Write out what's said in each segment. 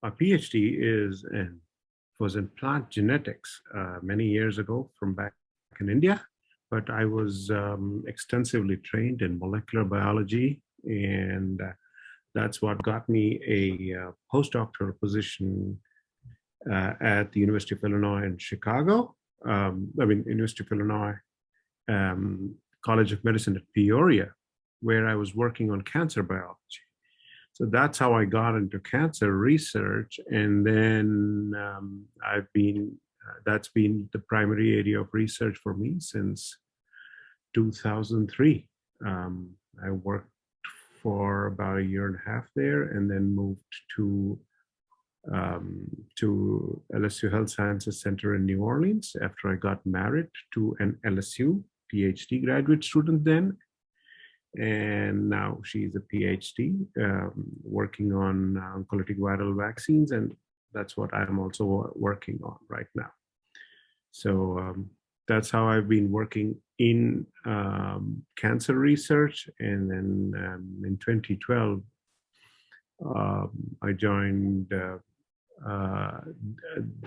my PhD was in plant genetics many years ago from back in India, but I was extensively trained in molecular biology, and that's what got me a postdoctoral position at the University of Illinois in Chicago. University of Illinois College of Medicine at Peoria, where I was working on cancer biology. So that's how I got into cancer research, and then that's been the primary area of research for me since 2003. I worked for about a year and a half there, and then moved to LSU Health Sciences Center in New Orleans after I got married to an LSU PhD graduate student then. And now she's a PhD working on oncolytic viral vaccines, and that's what I'm also working on right now. So that's how I've been working in cancer research. And then in 2012, I joined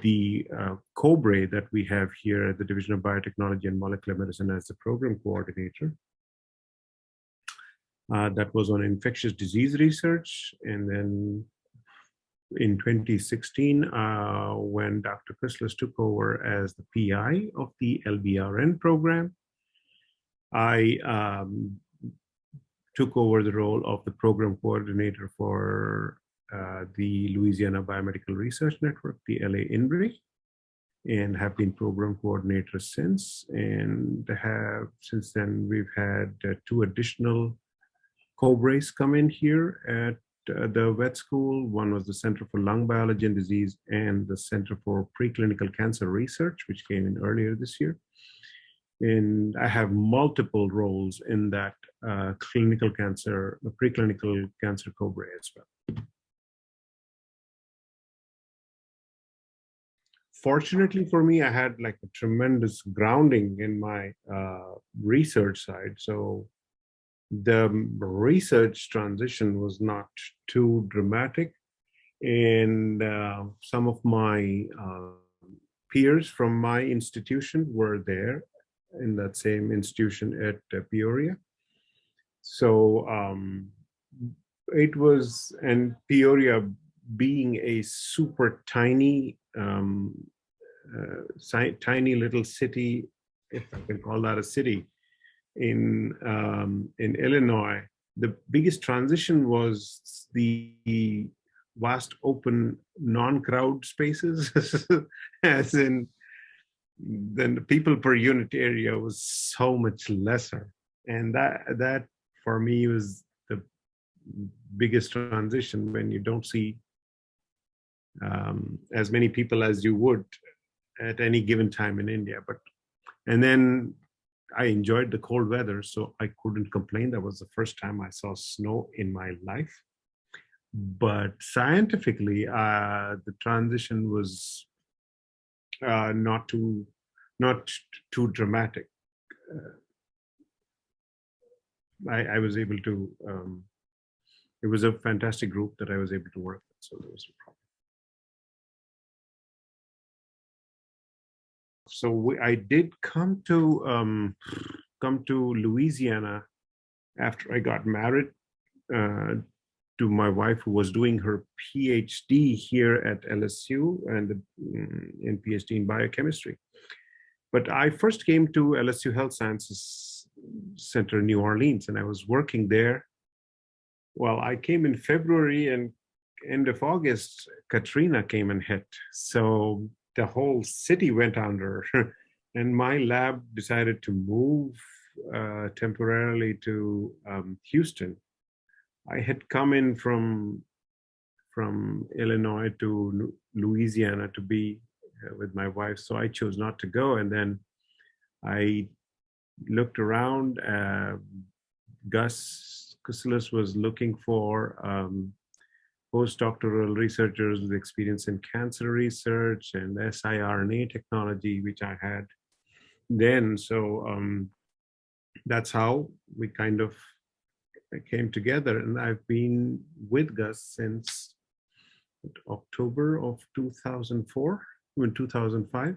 the COBRE that we have here at the Division of Biotechnology and Molecular Medicine as the program coordinator. That was on infectious disease research. And then in 2016, when Dr. Chrysalis took over as the PI of the LBRN program, I took over the role of the program coordinator for the Louisiana Biomedical Research Network, the LA-INRI, and have been program coordinator since. And since then, we've had 2 additional COBREs come in here at the vet school. One was the Center for Lung Biology and Disease and the Center for Preclinical Cancer Research, which came in earlier this year. And I have multiple roles in that preclinical cancer COBRE as well. Fortunately for me, I had like a tremendous grounding in my research side. So the research transition was not too dramatic. And some of my peers from my institution were there in that same institution at Peoria. So it was, and Peoria being a super tiny, tiny little city, if I can call that a city, in Illinois, the biggest transition was the vast open non-crowd spaces, as in then the people per unit area was so much lesser. And that for me was the biggest transition, when you don't see as many people as you would at any given time in India. And then I enjoyed the cold weather, so I couldn't complain. That was the first time I saw snow in my life. But scientifically, the transition was not too dramatic. I was able to. It was a fantastic group that I was able to work with, so there was no problem. So I did come to Louisiana after I got married to my wife, who was doing her PhD here at LSU and in PhD in biochemistry. But I first came to LSU Health Sciences Center in New Orleans, and I was working there. Well, I came in February, and end of August, Katrina came and hit. So the whole city went under, and my lab decided to move temporarily to Houston. I had come in from Illinois to Louisiana to be with my wife, so I chose not to go. And then I looked around. Gus Chrysalis was looking for postdoctoral researchers with experience in cancer research and shRNA technology, which I had then. So that's how we kind of came together. And I've been with Gus since October of 2004, 2005.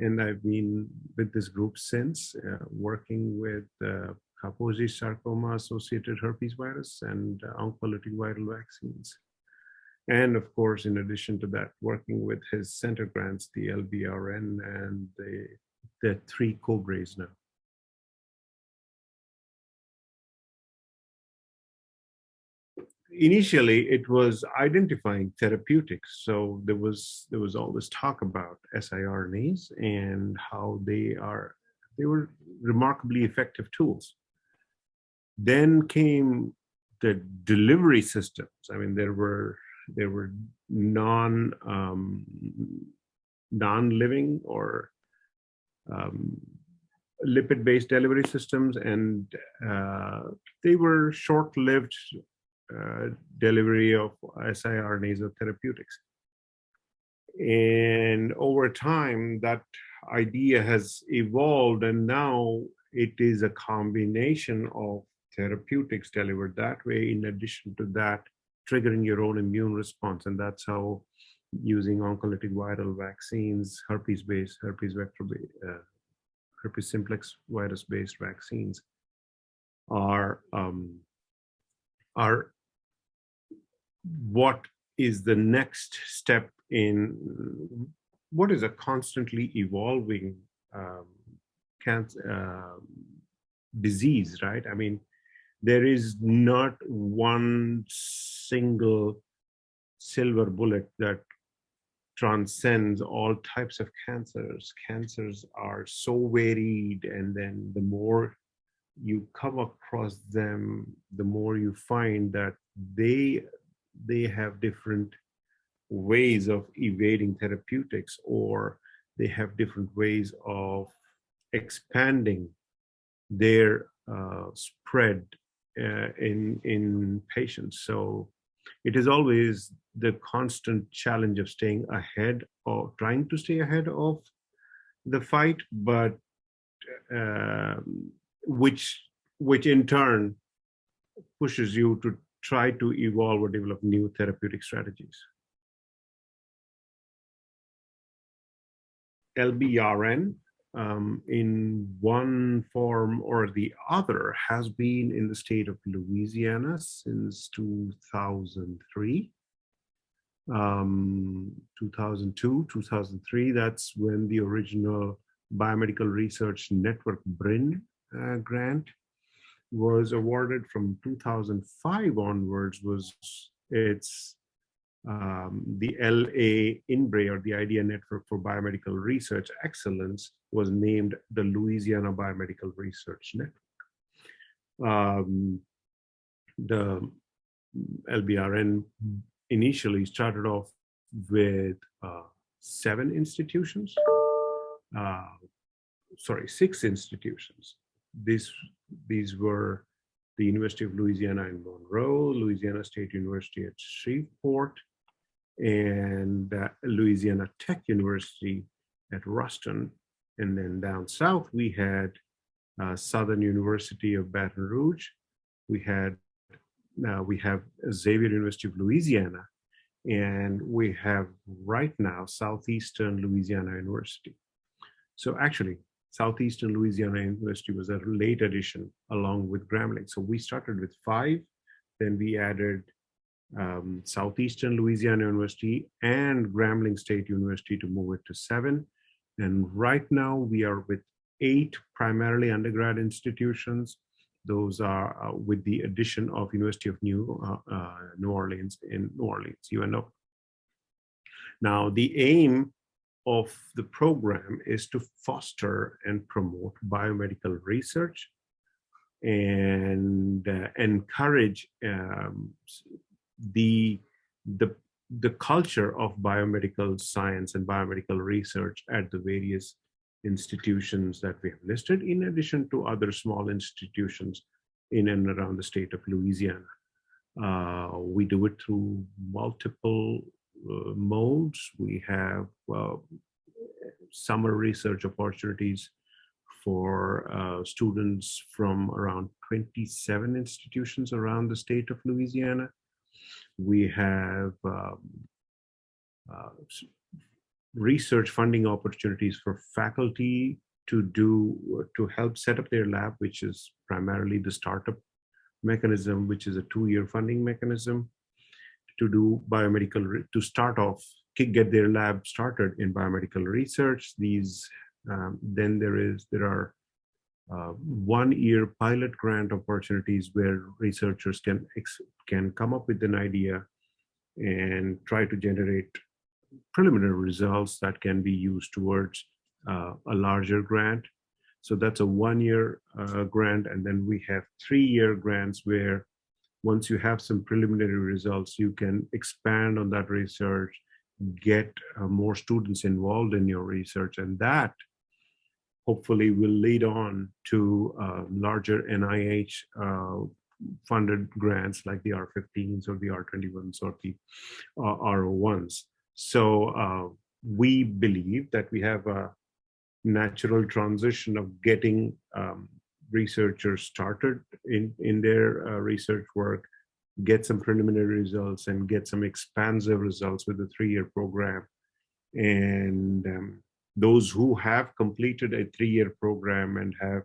And I've been with this group since, working with Kaposi sarcoma associated herpes virus and oncolytic viral vaccines. And of course, in addition to that, working with his center grants, the LBRN and the 3 COBRAs now. Initially, it was identifying therapeutics. So there was all this talk about shRNAs and how they were remarkably effective tools. Then came the delivery systems. I mean, there were non-living or lipid-based delivery systems, and they were short-lived delivery of siRNAs or therapeutics. And over time, that idea has evolved, and now it is a combination of therapeutics delivered that way, in addition to that, triggering your own immune response. And that's how using oncolytic viral vaccines, herpes simplex virus-based vaccines are what is the next step in what is a constantly evolving disease, right? I mean, there is not one single silver bullet that transcends all types of cancers. Cancers are so varied, and then the more you come across them, the more you find that they have different ways of evading therapeutics, or they have different ways of expanding their spread in patients. So it is always the constant challenge of staying ahead, or trying to stay ahead of the fight, but which in turn pushes you to try to evolve or develop new therapeutic strategies. LBRN, in one form or the other, has been in the state of Louisiana since 2003. 2002, 2003, that's when the original Biomedical Research Network BRIN grant was awarded. From 2005 onwards it's the LA INBRE, or the Idea Network for Biomedical Research Excellence, was named the Louisiana Biomedical Research Network. The LBRN initially started off with 6 institutions. These were the University of Louisiana in Monroe, Louisiana State University at Shreveport, and Louisiana Tech University at Ruston. And then down south, we had Southern University of Baton Rouge. We have Xavier University of Louisiana, and we have right now Southeastern Louisiana University. So actually, Southeastern Louisiana University was a late addition along with Grambling. So we started with 5, then we added Southeastern Louisiana University and Grambling State University to move it to 7. And right now we are with 8 primarily undergrad institutions. Those are with the addition of University of New Orleans in New Orleans, UNO. Now the aim of the program is to foster and promote biomedical research and encourage the culture of biomedical science and biomedical research at the various institutions that we have listed, in addition to other small institutions in and around the state of Louisiana. We do it through multiple modes. We have summer research opportunities for students from around 27 institutions around the state of Louisiana. We have research funding opportunities for faculty to help set up their lab, which is primarily the startup mechanism, which is a 2-year funding mechanism to do biomedical, to start off, get their lab started in biomedical research. These, then there are 1-year pilot grant opportunities where researchers can come up with an idea and try to generate preliminary results that can be used towards a larger grant. So that's a 1-year grant. And then we have 3-year grants where once you have some preliminary results, you can expand on that research, get more students involved in your research, and that hopefully will lead on to larger NIH funded grants like the R15s or the R21s or the R01s. So we believe that we have a natural transition of getting researchers started in their research work, get some preliminary results, and get some expansive results with the 3-year program. And those who have completed a 3-year program and have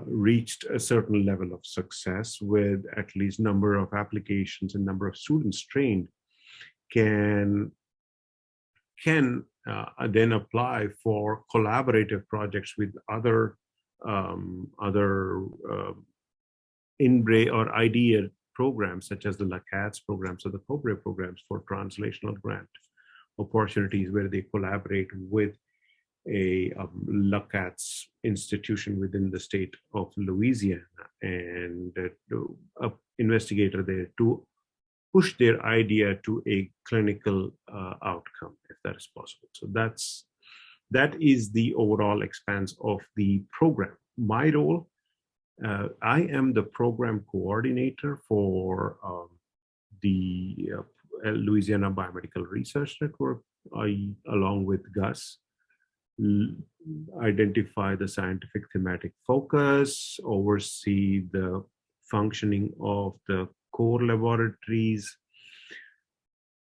reached a certain level of success with at least number of applications and number of students trained can then apply for collaborative projects with other INBRE or IDEA programs, such as the LACATS programs or the COBRE programs for translational grant opportunities, where they collaborate with a LACATS institution within the state of Louisiana and an investigator there to push their idea to a clinical outcome, if that is possible. So that is the overall expanse of the program. My role, I am the program coordinator for the Louisiana Biomedical Research Network. I, along with Gus, identify the scientific thematic focus, oversee the functioning of the core laboratories.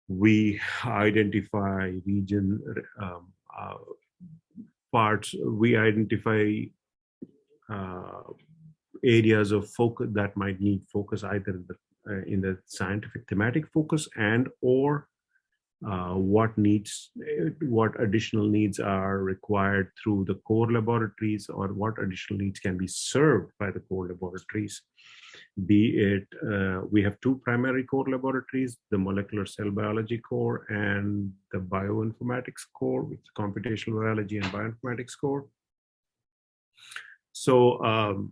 We identify region parts. We identify areas of focus that might need focus, either in the scientific thematic focus and or what additional needs are required through the core laboratories, or what additional needs can be served by the core laboratories. Be it, we have 2 primary core laboratories, the molecular cell biology core and the bioinformatics core, which is computational biology and bioinformatics core. So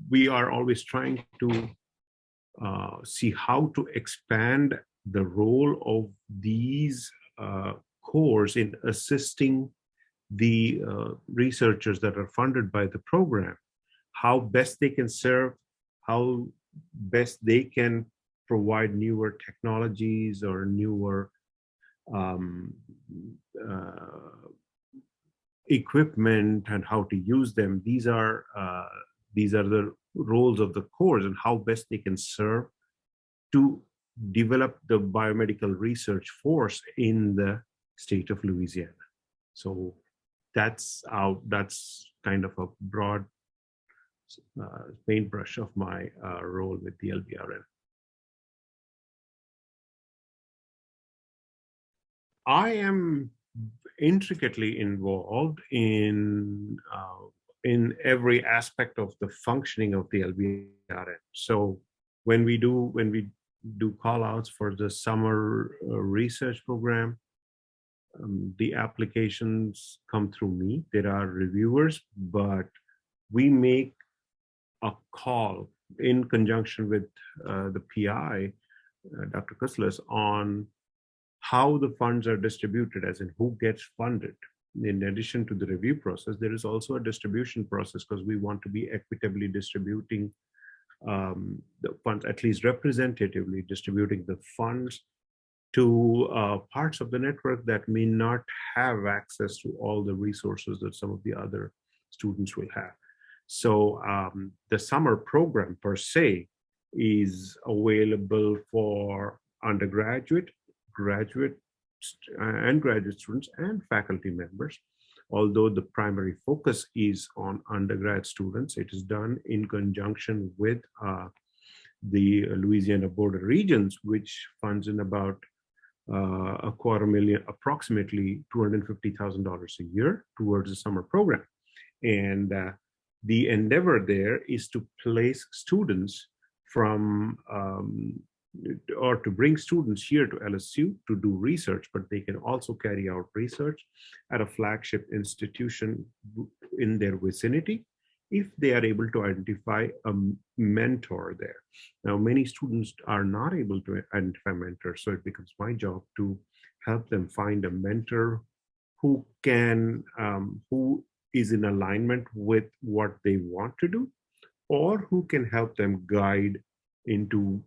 we are always trying to see how to expand the role of these cores in assisting the researchers that are funded by the program, how best they can serve, how best they can provide newer technologies or newer equipment and how to use them. These are the roles of the cores and how best they can serve to develop the biomedical research force in the state of Louisiana. So that's kind of a broad paintbrush of my role with the LBRN. I am intricately involved in every aspect of the functioning of the LBRN. So when we do call outs for the summer research program, the applications come through me. There are reviewers, but we make a call in conjunction with the PI, Dr. Kuslas, on how the funds are distributed, as in who gets funded. In addition to the review process, there is also a distribution process, because we want to be equitably distributing the funds, at least representatively distributing the funds to parts of the network that may not have access to all the resources that some of the other students will have. So the summer program per se is available for undergraduate, graduate, and graduate students and faculty members. Although the primary focus is on undergrad students, it is done in conjunction with the Louisiana border regions, which funds in about $250,000, approximately $250,000 a year towards the summer program. And the endeavor there is to place students from, or to bring students here to LSU to do research, but they can also carry out research at a flagship institution in their vicinity if they are able to identify a mentor there. Now, many students are not able to identify mentors, so it becomes my job to help them find a mentor who can, who is in alignment with what they want to do, or who can help them guide into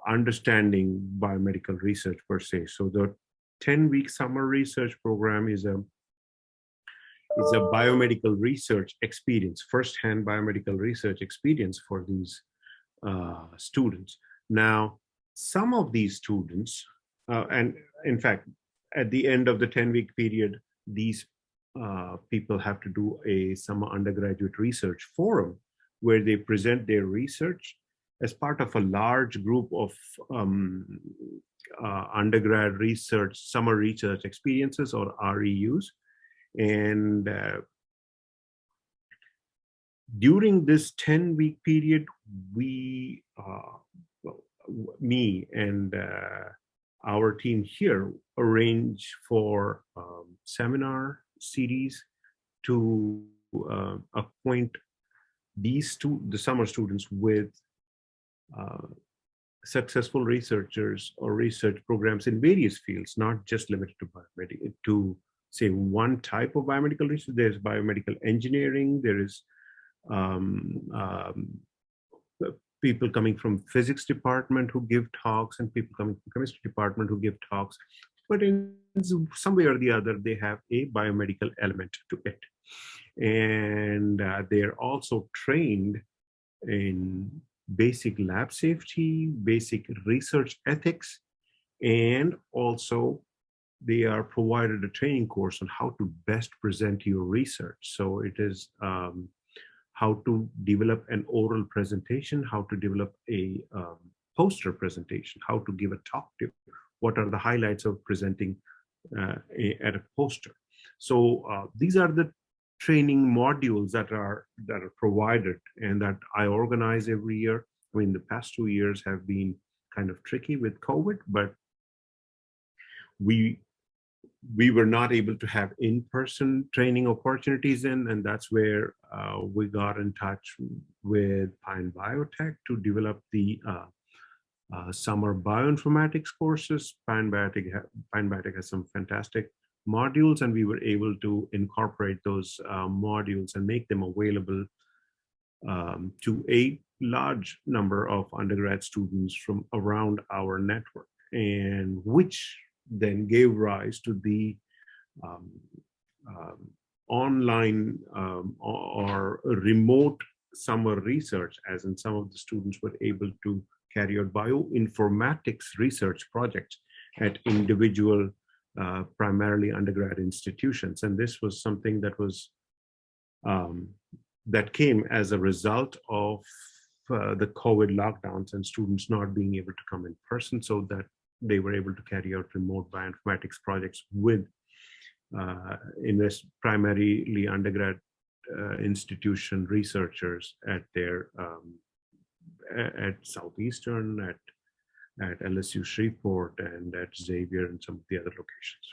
understanding biomedical research per se. So the 10-week summer research program is a biomedical research experience, first-hand biomedical research experience for these students. Now, some of these students, and in fact, at the end of the 10-week period, these people have to do a summer undergraduate research forum where they present their research as part of a large group of undergrad research, summer research experiences, or REUs. And during this 10-week period, we, me and our team here arrange for seminar series to acquaint the summer students with successful researchers or research programs in various fields, not just limited to biomedical, to say one type of biomedical research. There's biomedical engineering, there is people coming from physics department who give talks, and people coming from chemistry department who give talks, but in some way or the other, they have a biomedical element to it. And they're also trained in basic lab safety, basic research ethics, and also they are provided a training course on how to best present your research. So it is how to develop an oral presentation, how to develop a poster presentation, how to give a talk to, what are the highlights of presenting at a poster. So these are the training modules that are provided and that I organize every year. I mean, the past 2 years have been kind of tricky with COVID, but we were not able to have in-person training opportunities and that's where we got in touch with Pine Biotech to develop the summer bioinformatics courses. Pine Biotech has some fantastic modules, and we were able to incorporate those modules and make them available to a large number of undergrad students from around our network, and which then gave rise to the online or remote summer research, as in some of the students were able to carry out bioinformatics research projects at individual primarily undergrad institutions. And this was something that was that came as a result of the COVID lockdowns and students not being able to come in person, so that they were able to carry out remote bioinformatics projects with primarily undergrad institution researchers at their at Southeastern, at LSU Shreveport, and at Xavier, and some of the other locations.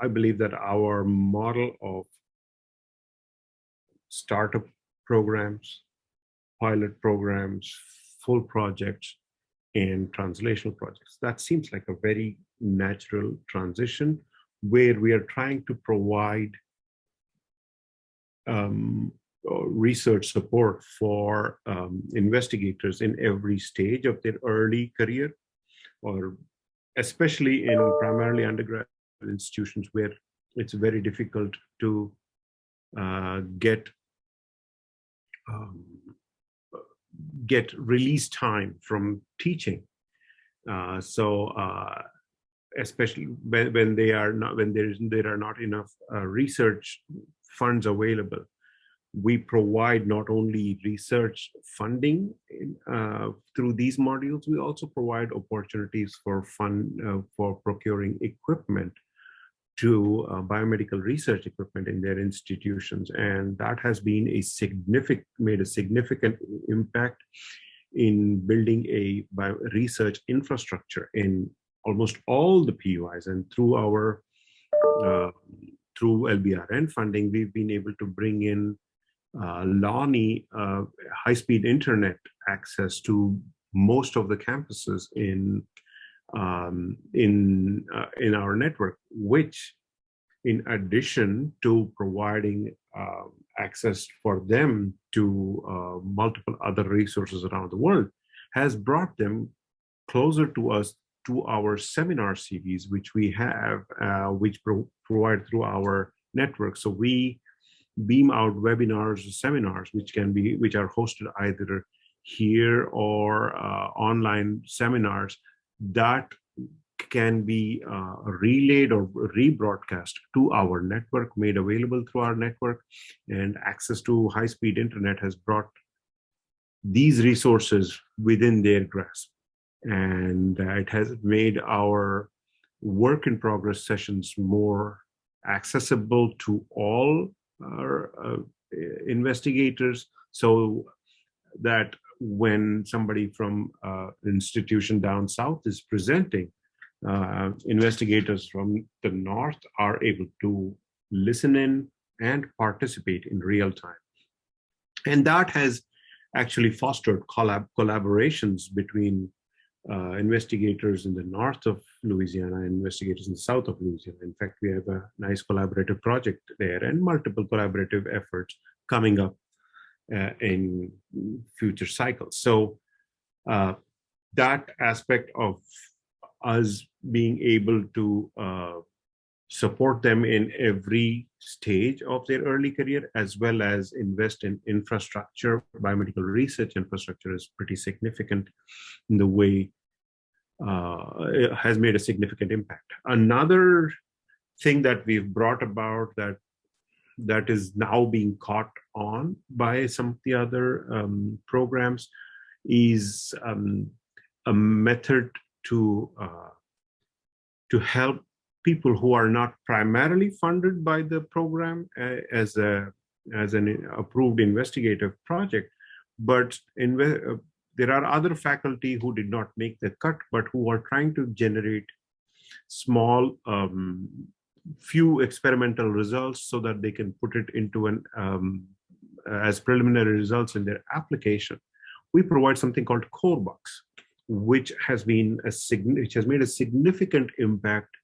I believe that our model of startup programs, pilot programs, full projects, and translational projects, that seems like a very natural transition where we are trying to provide research support for investigators in every stage of their early career, or especially in primarily undergrad institutions where it's very difficult to get release time from teaching. Especially when there are not enough research funds available, we provide not only research funding through these modules, we also provide opportunities for procuring equipment to biomedical research equipment in their institutions, and that has been made a significant impact in building a research infrastructure in almost all the PUIs. And through our through LBRN funding, we've been able to bring in LANI, high-speed internet access to most of the campuses in our network, which, in addition to providing access for them to multiple other resources around the world, has brought them closer to us, to our seminar series, which we have, which provide through our network. So we beam out webinars or seminars, which are hosted either here or online seminars that can be relayed or rebroadcast to our network, made available through our network. And access to high-speed internet has brought these resources within their grasp. And it has made our work in progress sessions more accessible to all our investigators, so that when somebody from institution down south is presenting, investigators from the north are able to listen in and participate in real time. And that has actually fostered collaborations between investigators in the north of Louisiana and investigators in the south of Louisiana. In fact, we have a nice collaborative project there and multiple collaborative efforts coming up in future cycles. So that aspect of us being able to support them in every stage of their early career, as well as invest in infrastructure, biomedical research infrastructure, is pretty significant in the way it has made a significant impact. Another thing that we've brought about that is now being caught on by some of the other programs is a method to help people who are not primarily funded by the program as an approved investigative project, but there are other faculty who did not make the cut, but who are trying to generate small, few experimental results so that they can put it into as preliminary results in their application. We provide something called CoreBox, which has made a significant impact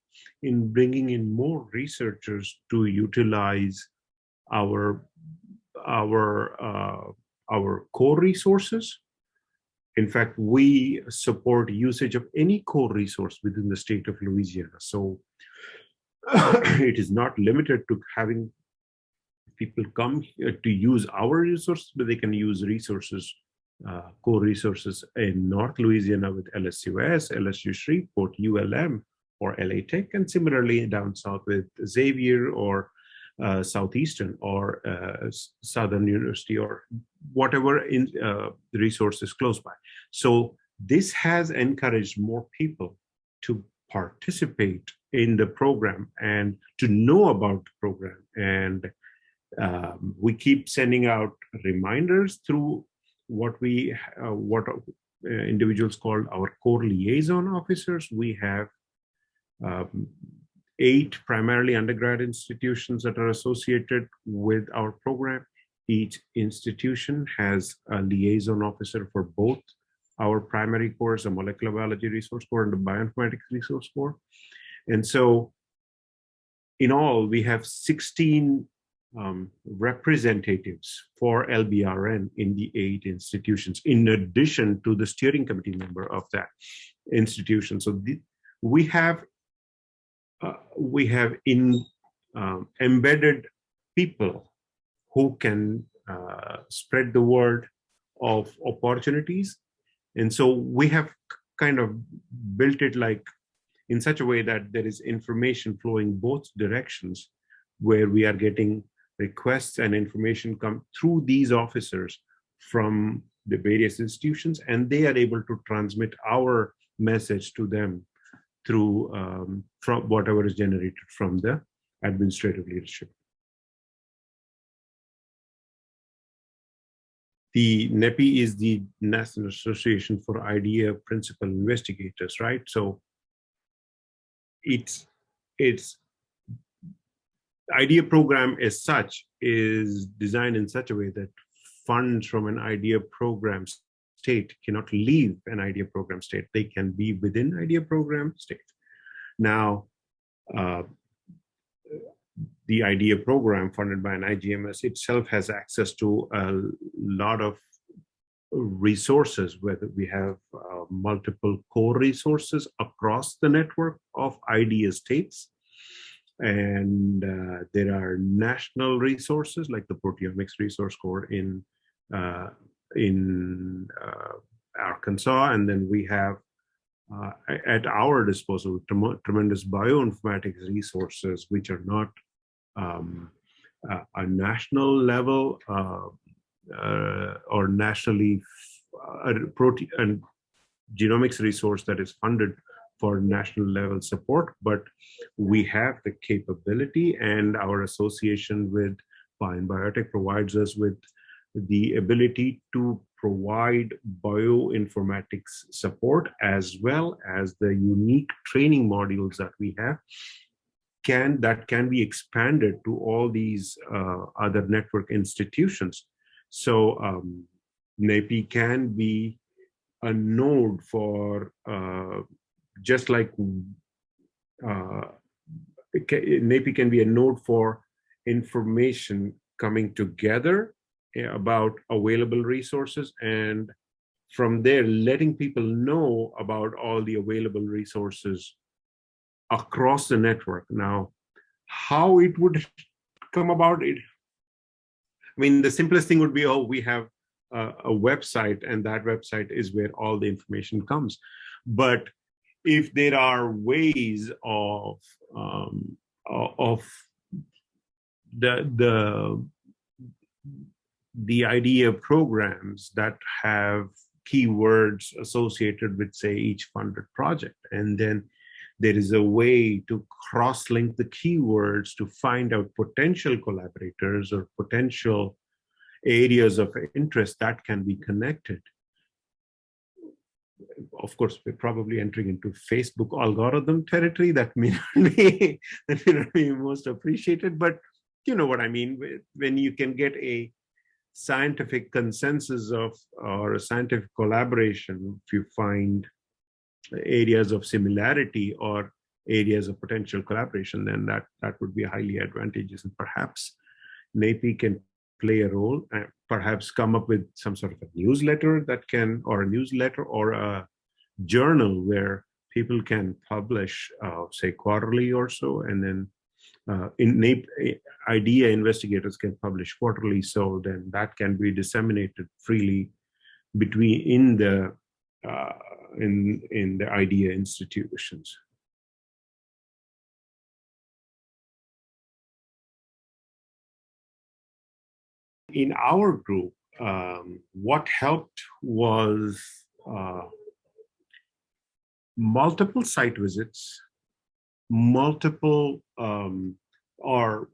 in bringing in more researchers to utilize our core resources. In fact, we support usage of any core resource within the state of Louisiana. So it is not limited to having people come here to use our resources, but they can use resources, core resources in North Louisiana with LSUS, LSU Shreveport, ULM, or LA Tech, and similarly down south with Xavier or Southeastern or Southern University or whatever the resource is close by. So this has encouraged more people to participate in the program and to know about the program. And we keep sending out reminders through what individuals call our core liaison officers. We have 8 primarily undergrad institutions that are associated with our program. Each institution has a liaison officer for both our primary course, a molecular biology resource core, and the bioinformatics resource core. And so in all, we have 16 representatives for LBRN in the 8 institutions, in addition to the steering committee member of that institution. So we have embedded people who can spread the word of opportunities. And so we have kind of built it like in such a way that there is information flowing both directions, where we are getting requests and information come through these officers from the various institutions, and they are able to transmit our message to them through from whatever is generated from the administrative leadership. The NAIPI is the National Association for IDEA Principal Investigators, right? So it's IDEA program as such is designed in such a way that funds from an IDEA program state cannot leave an IDEA program state. They can be within IDEA program state. Now, the IDEA program funded by an IGMS itself has access to a lot of resources, whether we have multiple core resources across the network of IDEA states. And there are national resources like the Proteomics Resource Core in Arkansas. And then we have at our disposal tremendous bioinformatics resources, which are not a national level or nationally protein and genomics resource that is funded for national level support, but we have the capability, and our association with BioMMED provides us with the ability to provide bioinformatics support, as well as the unique training modules that we have that can be expanded to all these other network institutions. So NAIPI can be a node for just like NAIPI can be a node for information coming together about available resources, and from there letting people know about all the available resources across the network. Now, how it would come about, I mean, the simplest thing would be, oh, we have a website, and that website is where all the information comes. But if there are ways of the IDEA programs that have keywords associated with, say, each funded project, and then there is a way to cross-link the keywords to find out potential collaborators or potential areas of interest that can be connected. Of course, we're probably entering into Facebook algorithm territory that may not be most appreciated, but you know what I mean. When you can get a scientific consensus of or a scientific collaboration, if you find areas of similarity or areas of potential collaboration, then that would be highly advantageous, and perhaps NAIPI can play a role and perhaps come up with some sort of a newsletter that can, or a newsletter or a journal where people can publish, say, quarterly or so, and then in NAIPI, IDEA investigators can publish quarterly, so then that can be disseminated freely between in the IDEA institutions. In our group, what helped was multiple site visits, multiple or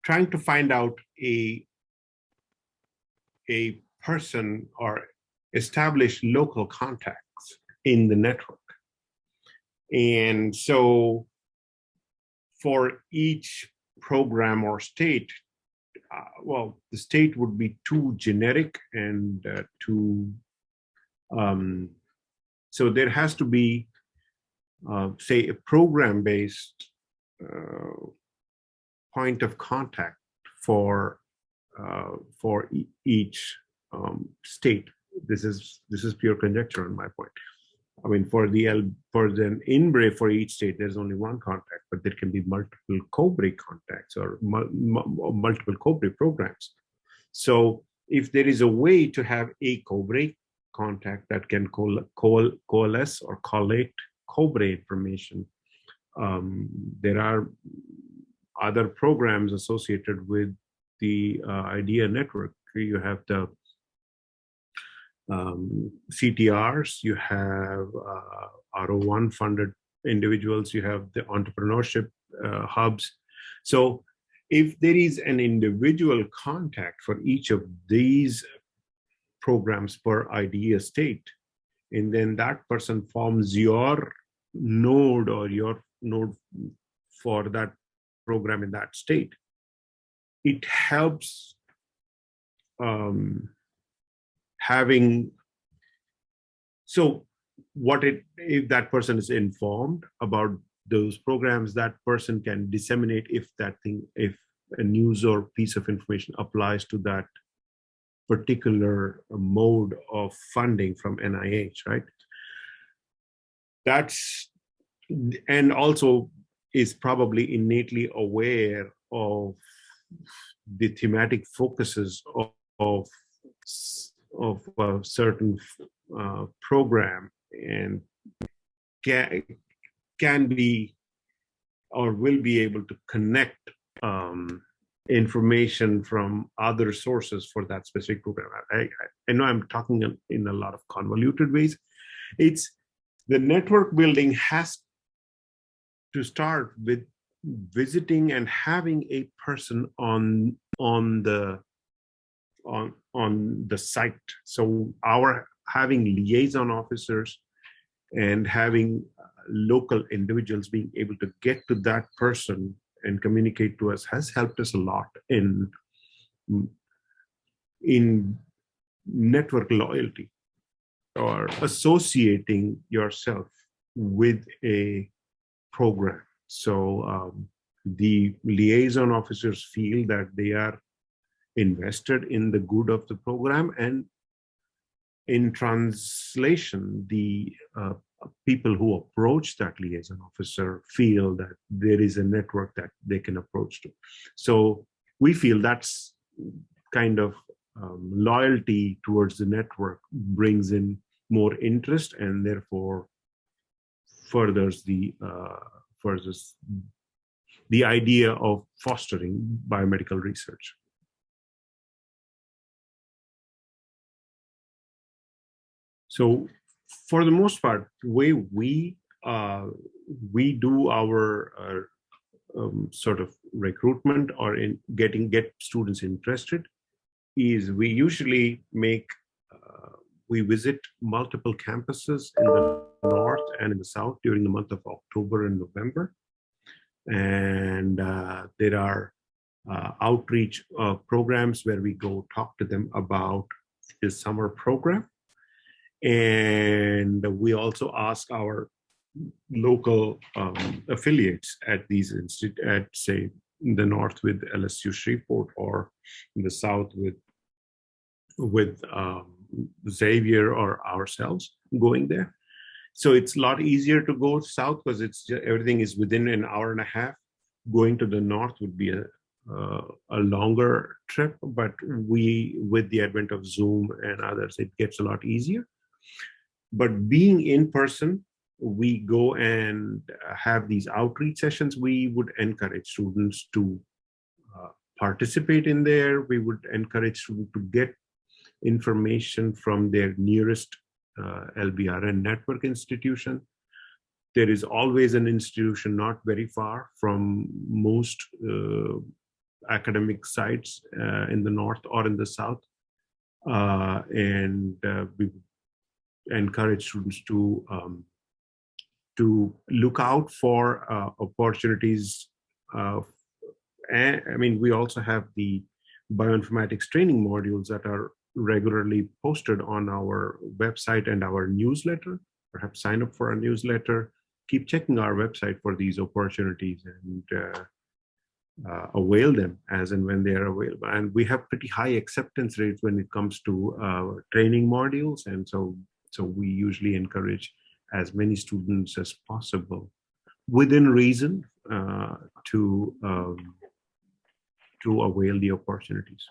trying to find out a person or establish local contacts in the network. And so for each program or state, well, the state would be too generic and so there has to be, say, a program-based point of contact for each state. This is pure conjecture on my point. I mean, for the in-break for each state, there's only one contact, but there can be multiple co-break contacts or multiple co-break programs. So if there is a way to have a co-break contact that can coalesce or collate co-break information, there are other programs associated with the IDEA network. You have the CTRs, you have R01 funded individuals, you have the entrepreneurship hubs. So if there is an individual contact for each of these programs per IDEA state, and then that person forms your node or your node for that program in that state, it helps having, so if that person is informed about those programs, that person can disseminate if a news or piece of information applies to that particular mode of funding from NIH, right? And also is probably innately aware of the thematic focuses of a certain program, and can be or will be able to connect information from other sources for that specific program. I know I'm talking in a lot of convoluted ways. It's the network building has to start with visiting and having a person on the site. So having liaison officers and having local individuals being able to get to that person and communicate to us has helped us a lot in network loyalty or associating yourself with a program. So the liaison officers feel that they are invested in the good of the program, and in translation, the people who approach that liaison officer feel that there is a network that they can approach to. So we feel that's kind of loyalty towards the network brings in more interest, and therefore furthers the idea of fostering biomedical research. So for the most part, the way we do our sort of recruitment or in get students interested is we usually we visit multiple campuses in the north and in the south during the month of October and November. And there are outreach programs where we go talk to them about the summer program. And we also ask our local affiliates at these institutes, say in the north with LSU Shreveport, or in the south with Xavier or ourselves going there. So it's a lot easier to go south because everything is within an hour and a half. Going to the north would be a longer trip, but with the advent of Zoom and others, it gets a lot easier. But being in person, we go and have these outreach sessions. We would encourage students to participate in there. We would encourage students to get information from their nearest LBRN network institution. There is always an institution not very far from most academic sites in the north or in the south. And we encourage students to look out for opportunities. And I mean, we also have the bioinformatics training modules that are regularly posted on our website and our newsletter. Perhaps sign up for our newsletter. Keep checking our website for these opportunities and avail them as and when they are available. And we have pretty high acceptance rates when it comes to training modules. And so we usually encourage as many students as possible within reason to avail the opportunities.